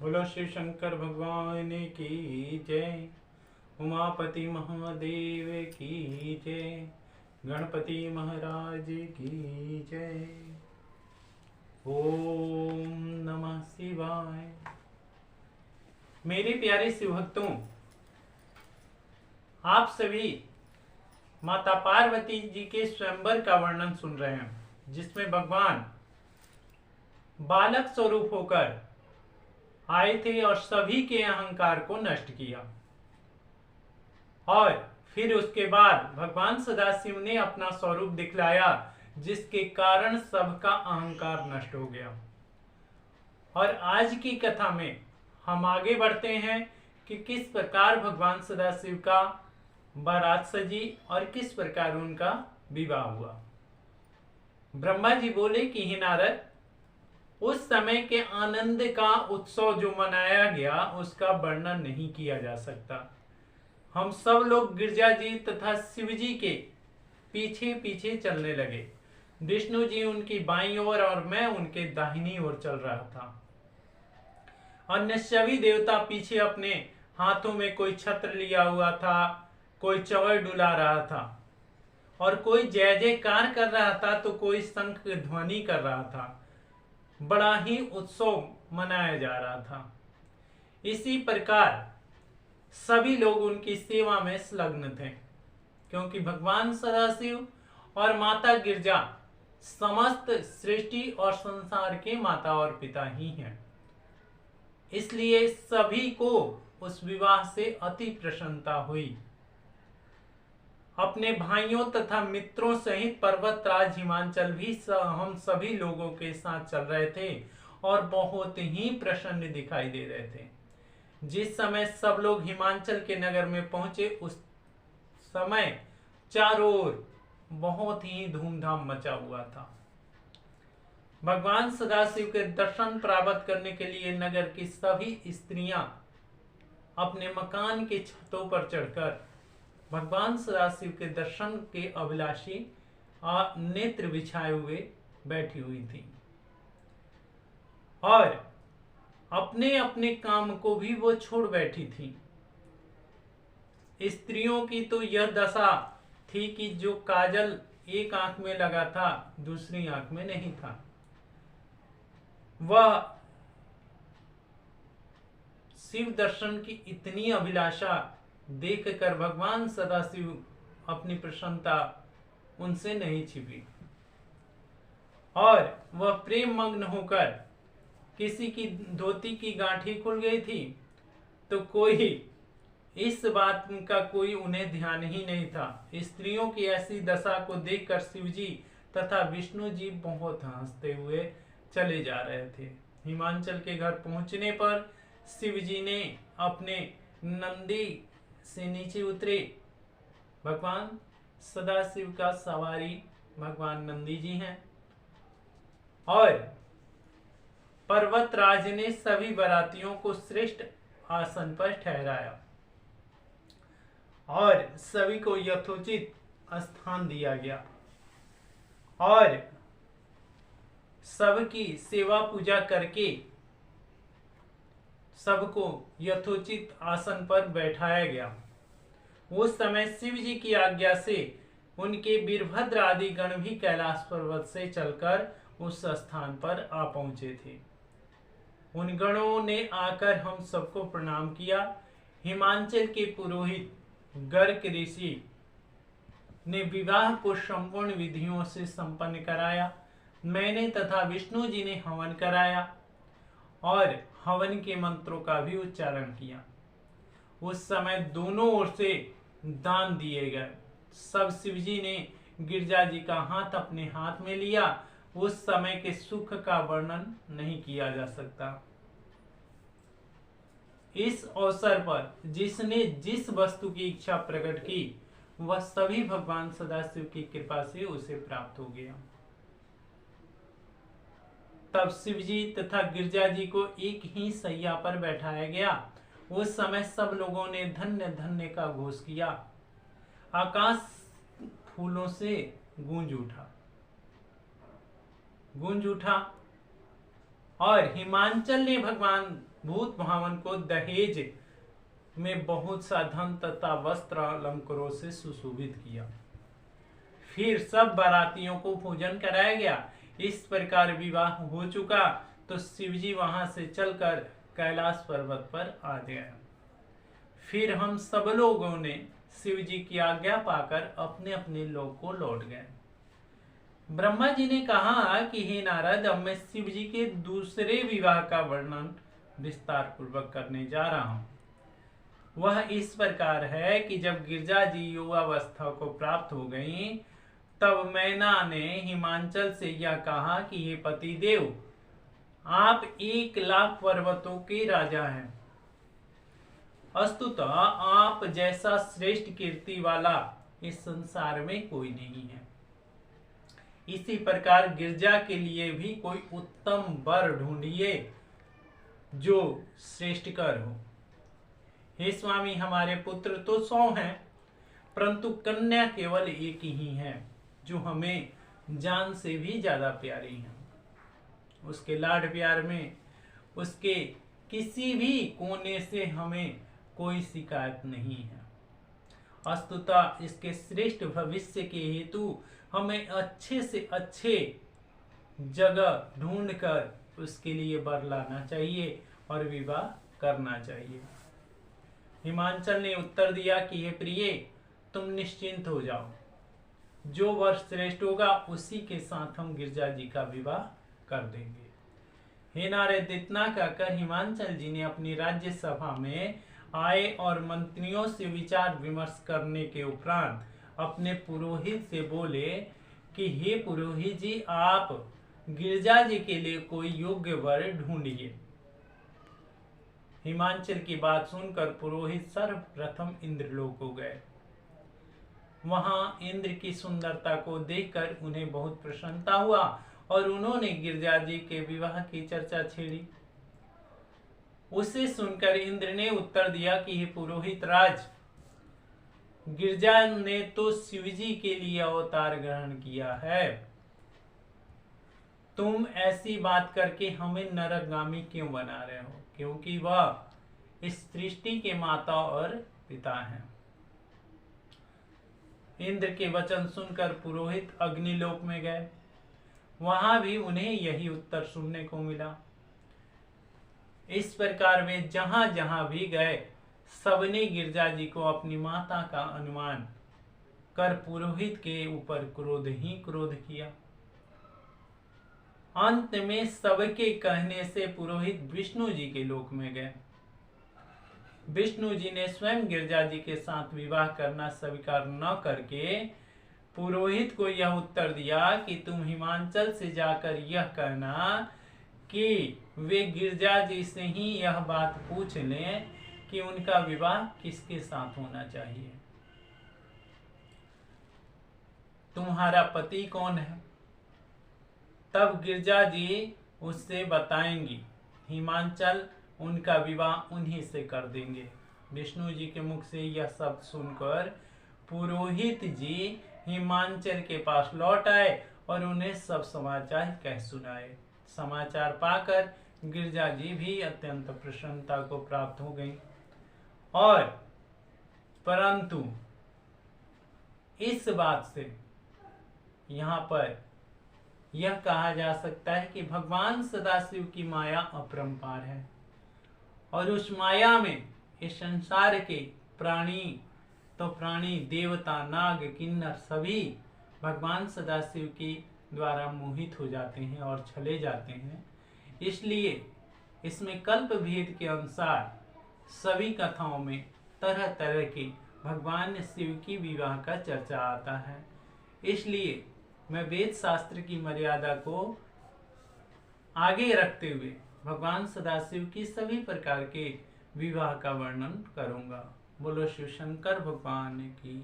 बोलो शिव शंकर भगवान की जय। उमापति महादेव की जय। गणपति महाराज की जय। ओम नमः शिवाय। मेरे प्यारे शिव भक्तों, आप सभी माता पार्वती जी के स्वयंवर का वर्णन सुन रहे हैं, जिसमें भगवान बालक स्वरूप होकर आए थे और सभी के अहंकार को नष्ट किया। और फिर उसके बाद भगवान सदाशिव ने अपना स्वरूप दिखलाया, जिसके कारण सबका अहंकार नष्ट हो गया। और आज की कथा में हम आगे बढ़ते हैं कि किस प्रकार भगवान सदाशिव का बारात सजी और किस प्रकार उनका विवाह हुआ। ब्रह्मा जी बोले कि हे नारद, उस समय के आनंद का उत्सव जो मनाया गया उसका वर्णन नहीं किया जा सकता। हम सब लोग गिरजा जी तथा शिव जी के पीछे पीछे चलने लगे। विष्णु जी उनकी बाईं ओर और मैं उनके दाहिनी ओर चल रहा था। अन्य सभी देवता पीछे अपने हाथों में कोई छत्र लिया हुआ था, कोई चवर डुला रहा था और कोई जय जयकार कर रहा था, तो कोई शंख ध्वनि कर रहा था। बड़ा ही उत्सव मनाया जा रहा था। इसी प्रकार सभी लोग उनकी सेवा में संलग्न थे, क्योंकि भगवान सदाशिव और माता गिरजा समस्त सृष्टि और संसार के माता और पिता ही हैं। इसलिए सभी को उस विवाह से अति प्रसन्नता हुई। अपने भाइयों तथा मित्रों सहित पर्वतराज हिमांचल भी हम सभी लोगों के साथ चल रहे थे और बहुत ही प्रसन्न दिखाई दे रहे थे। जिस समय सब लोग हिमांचल के नगर में पहुंचे, उस समय चारों ओर बहुत ही धूमधाम मचा हुआ था। भगवान सदाशिव के दर्शन प्राप्त करने के लिए नगर की सभी स्त्रियां अपने मकान के छतों पर चढ़कर भगवान सदाशिव के दर्शन के अभिलाषी नेत्र बिछाए हुए बैठी हुई थी और अपने अपने काम को भी वो छोड़ बैठी थी। स्त्रियों की तो यह दशा थी कि जो काजल एक आंख में लगा था, दूसरी आंख में नहीं था। वह शिव दर्शन की इतनी अभिलाषा देखकर भगवान सदाशिव अपनी प्रसन्नता उनसे नहीं छिपी और वह प्रेम मग्न होकर, किसी की धोती की गांठी खुल गई थी तो कोई इस बात का कोई उन्हें ध्यान ही नहीं था। स्त्रियों की ऐसी दशा को देखकर शिवजी तथा विष्णु जी बहुत हंसते हुए चले जा रहे थे। हिमांचल के घर पहुंचने पर शिवजी ने अपने नंदी से नीचे उतरे। भगवान सदाशिव का सवारी भगवान नंदी जी हैं और पर्वतराज ने सभी बारातियों को श्रेष्ठ आसन पर ठहराया और सभी को यथोचित स्थान दिया गया और सबकी सेवा पूजा करके सबको यथोचित आसन पर बैठाया गया। उस समय शिव जी की आज्ञा से उनके वीरभद्र आदि गण भी कैलाश पर्वत से चलकर उस स्थान पर आ पहुंचे थे। उन गणों ने आकर हम सबको प्रणाम किया। हिमांचल के पुरोहित गर्ग ऋषि ने विवाह को संपूर्ण विधियों से संपन्न कराया। मैंने तथा विष्णु जी ने हवन कराया और हवन के मंत्रों का भी उच्चारण किया। उस समय दोनों ओर से दान दिए गए। सब शिवजी ने गिरजा जी का हाथ अपने हाथ में लिया। उस समय के सुख का वर्णन नहीं किया जा सकता। इस अवसर पर जिसने जिस वस्तु की इच्छा प्रकट की, वह सभी भगवान सदाशिव की कृपा से उसे प्राप्त हो गया। तब शिवजी तथा गिरजा जी को एक ही सैया पर बैठाया गया। उस समय सब लोगों ने धन्य धन्य का घोष किया। आकाश फूलों से गूंज उठा और हिमांचल ने भगवान भूत भावन को दहेज में बहुत सा धन तथा वस्त्र अलंकारों से सुशोभित किया। फिर सब बारातियों को भोजन कराया गया। इस प्रकार विवाह हो चुका तो शिवजी वहां से चलकर कैलाश पर्वत पर आ गए। फिर हम सब लोगों ने शिवजी की आज्ञा पाकर अपने अपने लोक को लौट गए। ब्रह्मा जी ने कहा कि हे नारद, अब मैं शिवजी के दूसरे विवाह का वर्णन विस्तार पूर्वक करने जा रहा हूं। वह इस प्रकार है कि जब गिरजा जी युवावस्था को प्राप्त हो गईं, तब मैना ने हिमांचल से यह कहा कि हे पतिदेव, आप 1,00,000 पर्वतों के राजा हैं। वस्तुतः आप जैसा श्रेष्ठ कीर्ति वाला इस संसार में कोई नहीं है। इसी प्रकार गिरजा के लिए भी कोई उत्तम वर ढूंढिए जो श्रेष्ठ कर हो। हे स्वामी, हमारे पुत्र तो 100 हैं, परंतु कन्या केवल एक ही है जो हमें जान से भी ज्यादा प्यारी है। उसके लाड प्यार में उसके किसी भी कोने से हमें कोई शिकायत नहीं है। वस्तुतः इसके श्रेष्ठ भविष्य के हेतु हमें अच्छे से अच्छे जगह ढूंढकर उसके लिए वर लाना चाहिए और विवाह करना चाहिए। हिमांचल ने उत्तर दिया कि हे प्रिय, तुम निश्चिंत हो जाओ, जो वर श्रेष्ठ होगा उसी के साथ हम गिरजा जी का विवाह कर देंगे। हे नारद, इतना कहकर हिमांचल जी ने अपनी राज्य सभा में आए और मंत्रियों से विचार विमर्श करने के उपरांत अपने पुरोहित से बोले कि हे पुरोहित जी, आप गिरजा जी के लिए कोई योग्य वर ढूंढिए। हिमांचल की बात सुनकर पुरोहित सर्वप्रथम इंद्रलोक को गए। वहां इंद्र की सुंदरता को देखकर उन्हें बहुत प्रसन्नता हुआ और उन्होंने गिरजा जी के विवाह की चर्चा छेड़ी। उसे सुनकर इंद्र ने उत्तर दिया कि हे पुरोहित राज, गिरजा ने तो शिवजी के लिए अवतार ग्रहण किया है। तुम ऐसी बात करके हमें नरकगामी क्यों बना रहे हो? क्योंकि वह इस सृष्टि के माता और पिता हैं। इंद्र के वचन सुनकर पुरोहित अग्निलोक में गए। वहां भी उन्हें यही उत्तर सुनने को मिला। इस प्रकार वे जहां जहां भी गए, सबने गिरजा जी को अपनी माता का अनुमान कर पुरोहित के ऊपर क्रोध ही क्रोध किया। अंत में सबके कहने से पुरोहित विष्णु जी के लोक में गए। विष्णु जी ने स्वयं गिरजा जी के साथ विवाह करना स्वीकार न करके पुरोहित को यह उत्तर दिया कि तुम हिमांचल से जाकर यह कहना कि वे गिरजा जी से ही यह बात पूछ लें कि उनका विवाह किसके साथ होना चाहिए। तुम्हारा पति कौन है? तब गिरजा जी उससे बताएंगी। हिमांचल उनका विवाह उन्हीं से कर देंगे। विष्णु जी के मुख से यह शब्द सुनकर पुरोहित जी हिमांचल के पास लौट आए और उन्हें सब समाचार कह सुनाए। समाचार पाकर गिरजा जी भी अत्यंत प्रसन्नता को प्राप्त हो गई। और परंतु इस बात से यहाँ पर यह कहा जा सकता है कि भगवान सदाशिव की माया अपरंपार है और उस माया में इस संसार के प्राणी देवता नाग किन्नर सभी भगवान सदाशिव की द्वारा मोहित हो जाते हैं और चले जाते हैं। इसलिए इसमें कल्प भेद के अनुसार सभी कथाओं में तरह तरह के भगवान शिव की विवाह का चर्चा आता है। इसलिए मैं वेद शास्त्र की मर्यादा को आगे रखते हुए भगवान सदाशिव की सभी प्रकार के विवाह का वर्णन करूंगा। बोलो शिव शंकर भगवान की।